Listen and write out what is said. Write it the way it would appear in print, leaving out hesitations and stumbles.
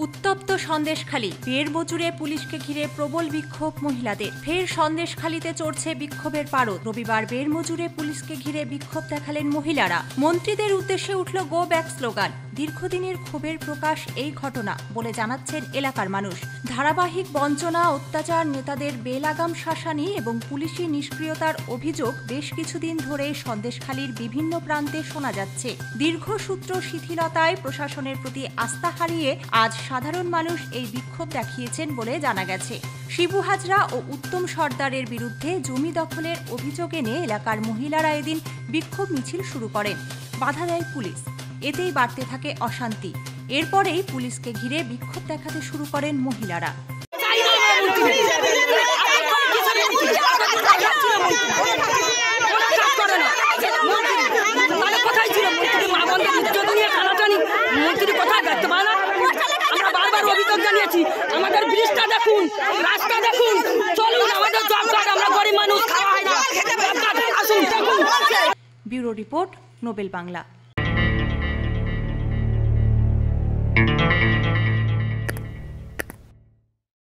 উত্তপ্ত সন্দেশখালী, বিয়ের মজুরে পুলিশকে ঘিরে প্রবল বিক্ষোভ মহিলাদের। ফের সন্দেশখালীতে চড়ছে বিক্ষোভের পারদ। রবিবার বিয়ের মজুরে পুলিশকে ঘিরে বিক্ষোভ দেখালেন মহিলারা। মন্ত্রীদের উদ্দেশ্যে উঠল গো ব্যাক স্লোগান। দীর্ঘদিনের ক্ষোভের প্রকাশ এই ঘটনা বলে জানাচ্ছেন এলাকার মানুষ। ধারাবাহিক বঞ্চনা, অত্যাচার, নেতাদের বেলাগাম শাসানি এবং পুলিশি নিষ্ক্রিয়তার অভিযোগ বেশ কিছুদিন ধরে সন্দেশখালীর বিভিন্ন প্রান্তে শোনা যাচ্ছে। দীর্ঘসূত্র শিথিলতায় প্রশাসনের প্রতি আস্থা হারিয়ে আজ সাধারণ মানুষ এই বিক্ষোভ দেখিয়েছেন বলে জানা গেছে। শিবু হাজরা ও উত্তম সর্দারের বিরুদ্ধে জমি দখলের অভিযোগ এনে এলাকার মহিলারা এদিন বিক্ষোভ মিছিল শুরু করেন। বাধা দেয় পুলিশ। এতেই বাড়তে থাকে অশান্তি। এরপরেই পুলিশকে ঘিরে বিক্ষোভ দেখাতে শুরু করেন মহিলারা। আমাদের ব্রিজটা দেখুন, রাস্তা দেখুন, চলুন, আমাদের জব আমরা গরিব মানুষ, খাওয়া হয় না, আসুন দেখুন। Bureau report, Nobel Bangla.